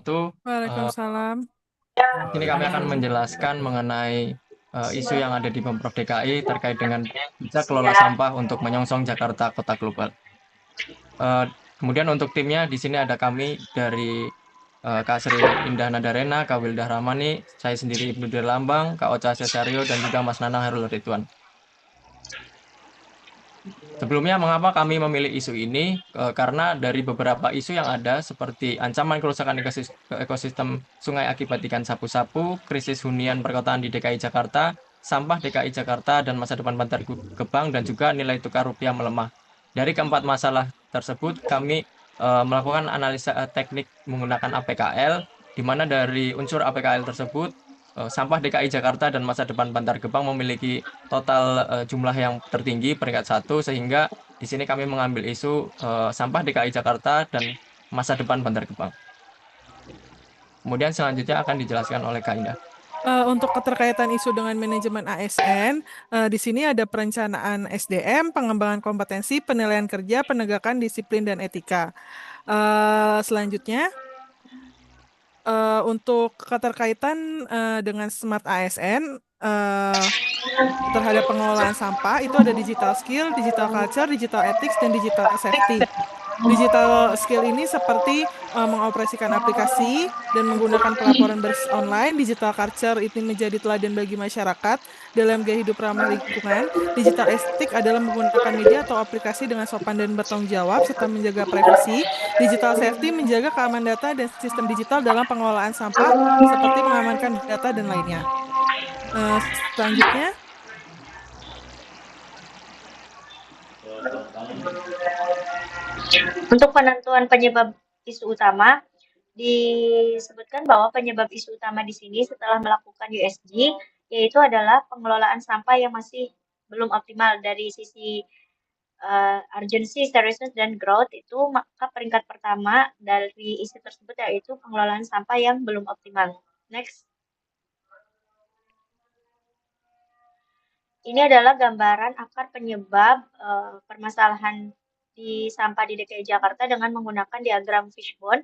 wabarakatuh. Waalaikumsalam. Ini kami akan menjelaskan mengenai isu yang ada di Pemprov DKI terkait dengan bijak kelola sampah untuk menyongsong Jakarta Kota Global. Eh, Kemudian untuk timnya di sini ada kami dari Kak Sri Indah Nadarena, Kak Wildah Ramani, saya sendiri Ibnu Lambang, Kak Ocha Cesario, dan juga Mas Nanang Herul Ridwan. Sebelumnya, mengapa kami memilih isu ini? Karena dari beberapa isu yang ada, seperti ancaman kerusakan ekosistem sungai akibat ikan sapu-sapu, krisis hunian perkotaan di DKI Jakarta, sampah DKI Jakarta, dan masa depan Bantar Gebang, dan juga nilai tukar rupiah melemah. Dari keempat masalah tersebut, kami melakukan analisa teknik menggunakan APKL, di mana dari unsur APKL tersebut, sampah DKI Jakarta dan masa depan Bantar Gebang memiliki total jumlah yang tertinggi peringkat satu, sehingga di sini kami mengambil isu sampah DKI Jakarta dan masa depan Bantar Gebang. Kemudian selanjutnya akan dijelaskan oleh Kak Indah. Untuk keterkaitan isu dengan manajemen ASN, di sini ada perencanaan SDM, pengembangan kompetensi, penilaian kerja, penegakan disiplin dan etika. Selanjutnya, untuk keterkaitan dengan Smart ASN terhadap pengelolaan sampah itu ada digital skill, digital culture, digital ethics, dan digital safety. Digital skill ini seperti mengoperasikan aplikasi dan menggunakan pelaporan berbasis online. Digital culture ini menjadi teladan bagi masyarakat dalam gaya hidup ramah lingkungan. Digital etik adalah menggunakan media atau aplikasi dengan sopan dan bertanggung jawab serta menjaga privasi. Digital safety menjaga keamanan data dan sistem digital dalam pengelolaan sampah seperti mengamankan data dan lainnya. Eh, Selanjutnya, Untuk penentuan penyebab isu utama, disebutkan bahwa penyebab isu utama di sini setelah melakukan USG yaitu adalah pengelolaan sampah yang masih belum optimal dari sisi urgency, seriousness, dan growth itu, maka peringkat pertama dari isu tersebut yaitu pengelolaan sampah yang belum optimal. Next. Ini adalah gambaran akar penyebab permasalahan di sampah di DKI Jakarta dengan menggunakan diagram fishbone,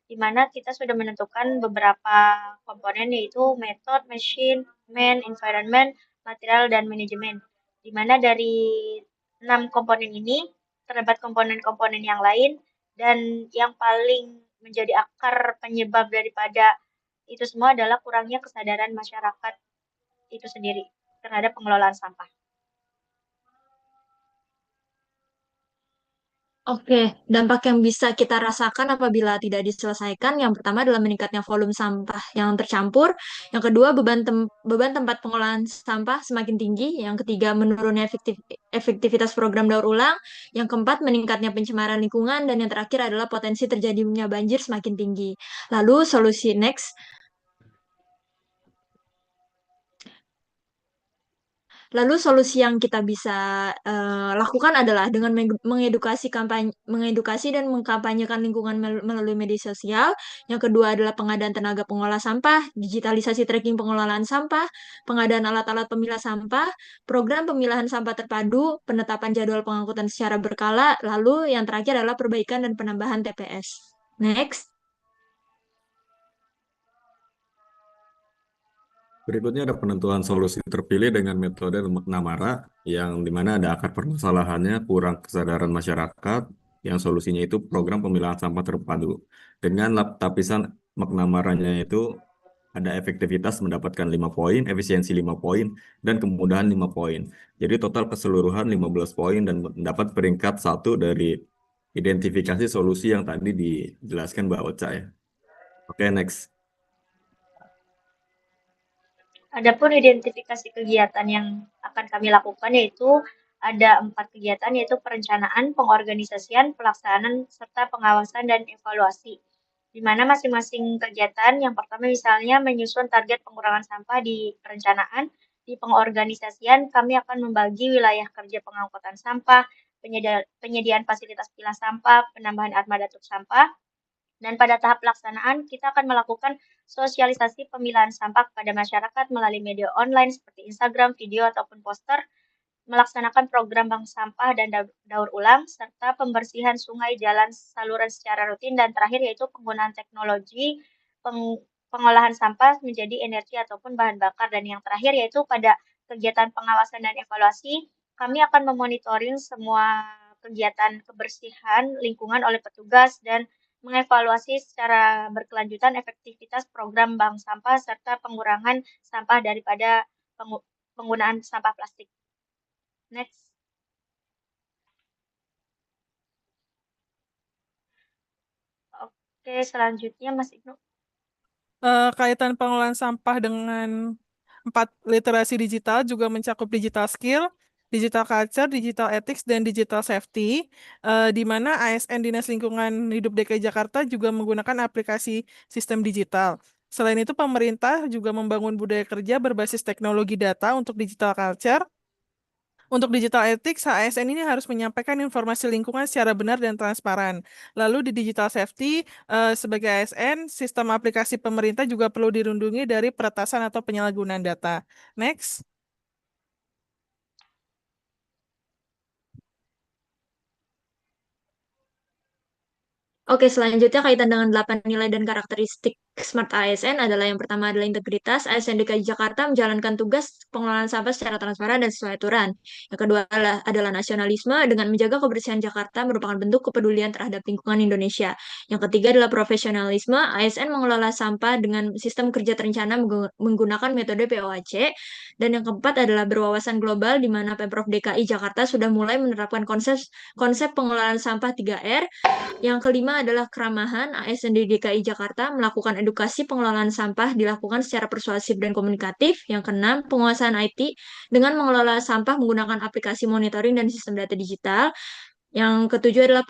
di mana kita sudah menentukan beberapa komponen yaitu method, machine, man, environment, material, dan manajemen. Di mana dari 6 komponen ini terdapat komponen-komponen yang lain, dan yang paling menjadi akar penyebab daripada itu semua adalah kurangnya kesadaran masyarakat itu sendiri terhadap pengelolaan sampah. Oke, dampak yang bisa kita rasakan apabila tidak diselesaikan, yang pertama adalah meningkatnya volume sampah yang tercampur, yang kedua beban tempat pengolahan sampah semakin tinggi, yang ketiga menurunnya efektivitas program daur ulang, yang keempat meningkatnya pencemaran lingkungan, dan yang terakhir adalah potensi terjadinya banjir semakin tinggi. Lalu solusi next. Lalu solusi yang kita bisa lakukan adalah dengan mengedukasi dan mengkampanyekan lingkungan melalui media sosial. Yang kedua adalah pengadaan tenaga pengolah sampah, digitalisasi tracking pengelolaan sampah, pengadaan alat-alat pemilah sampah, program pemilahan sampah terpadu, penetapan jadwal pengangkutan secara berkala, lalu yang terakhir adalah perbaikan dan penambahan TPS. Next. Berikutnya ada penentuan solusi terpilih dengan metode McNamara yang dimana ada akar permasalahannya kurang kesadaran masyarakat yang solusinya itu program pemilahan sampah terpadu. Dengan lapisan McNamara-nya itu ada efektivitas mendapatkan 5 poin, efisiensi 5 poin, dan kemudahan 5 poin. Jadi total keseluruhan 15 poin dan mendapat peringkat satu dari identifikasi solusi yang tadi dijelaskan Mbak Ocha ya. Oke, next. Adapun identifikasi kegiatan yang akan kami lakukan yaitu ada 4 kegiatan yaitu perencanaan, pengorganisasian, pelaksanaan, serta pengawasan dan evaluasi. Di mana masing-masing kegiatan yang pertama misalnya menyusun target pengurangan sampah di perencanaan, di pengorganisasian kami akan membagi wilayah kerja pengangkutan sampah, penyediaan fasilitas pilah sampah, penambahan armada truk sampah, dan pada tahap pelaksanaan, kita akan melakukan sosialisasi pemilahan sampah kepada masyarakat melalui media online seperti Instagram, video, ataupun poster, melaksanakan program bank sampah dan daur ulang, serta pembersihan sungai, jalan, saluran secara rutin, dan terakhir yaitu penggunaan teknologi pengolahan sampah menjadi energi ataupun bahan bakar. Dan yang terakhir yaitu pada kegiatan pengawasan dan evaluasi, kami akan memonitoring semua kegiatan kebersihan lingkungan oleh petugas dan mengevaluasi secara berkelanjutan efektivitas program bank sampah serta pengurangan sampah daripada penggunaan sampah plastik. Next. Oke, selanjutnya Mas Ibnu. Kaitan pengelolaan sampah dengan 4 literasi digital juga mencakup digital skill, digital culture, digital ethics, dan digital safety, di mana ASN Dinas Lingkungan Hidup DKI Jakarta juga menggunakan aplikasi sistem digital. Selain itu, pemerintah juga membangun budaya kerja berbasis teknologi data untuk digital culture. Untuk digital ethics, ASN ini harus menyampaikan informasi lingkungan secara benar dan transparan. Lalu di digital safety, sebagai ASN, sistem aplikasi pemerintah juga perlu dilindungi dari peretasan atau penyalahgunaan data. Next. Oke, selanjutnya kaitan dengan 8 nilai dan karakteristik Smart ASN adalah yang pertama adalah integritas. ASN DKI Jakarta menjalankan tugas pengelolaan sampah secara transparan dan sesuai aturan. Yang kedua adalah nasionalisme dengan menjaga kebersihan Jakarta merupakan bentuk kepedulian terhadap lingkungan Indonesia. Yang ketiga adalah profesionalisme. ASN mengelola sampah dengan sistem kerja terencana menggunakan metode POAC. Dan yang keempat adalah berwawasan global di mana Pemprov DKI Jakarta sudah mulai menerapkan konsep pengelolaan sampah 3R. Yang kelima adalah keramahan. ASN di DKI Jakarta melakukan edukasi pengelolaan sampah dilakukan secara persuasif dan komunikatif. Yang keenam, penguasaan IT dengan mengelola sampah menggunakan aplikasi monitoring dan sistem data digital. Yang ketujuh adalah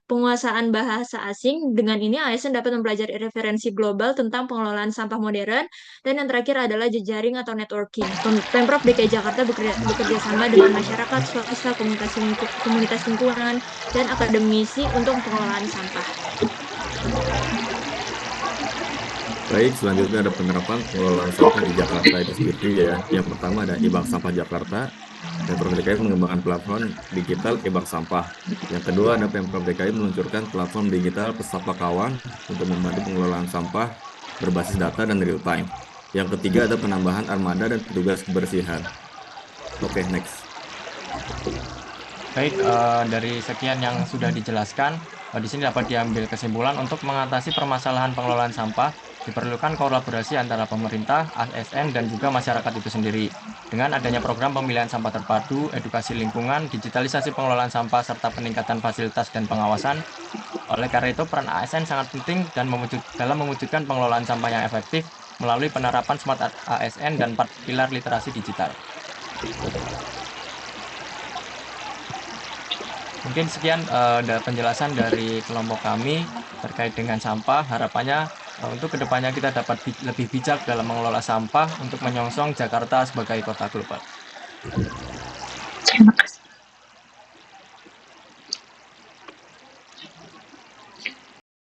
penguasaan bahasa asing. Dengan ini ASN dapat mempelajari referensi global tentang pengelolaan sampah modern. Dan yang terakhir adalah jejaring atau networking. Pemprov DKI Jakarta bekerja sama dengan masyarakat, swasta, komunitas lingkungan, dan akademisi untuk pengelolaan sampah. Baik, selanjutnya ada penerapan pengelolaan sampah di Jakarta itu sendiri ya. Yang pertama ada e-bank sampah Jakarta. Pemprov DKI mengembangkan platform digital e-bank sampah. Yang kedua ada Pemprov DKI meluncurkan platform digital Pesapa Kawan untuk membantu pengelolaan sampah berbasis data dan real time. Yang ketiga ada penambahan armada dan petugas kebersihan. Oke, next. Baik, dari sekian yang sudah dijelaskan, di sini dapat diambil kesimpulan untuk mengatasi permasalahan pengelolaan sampah diperlukan kolaborasi antara pemerintah, ASN, dan juga masyarakat itu sendiri. Dengan adanya program pemilihan sampah terpadu, edukasi lingkungan, digitalisasi pengelolaan sampah, serta peningkatan fasilitas dan pengawasan. Oleh karena itu, peran ASN sangat penting dalam mewujudkan pengelolaan sampah yang efektif melalui penerapan Smart ASN dan 4 pilar literasi digital. Mungkin sekian penjelasan dari kelompok kami terkait dengan sampah. Harapannya untuk kedepannya kita dapat lebih bijak dalam mengelola sampah untuk menyongsong Jakarta sebagai kota global. Terima kasih.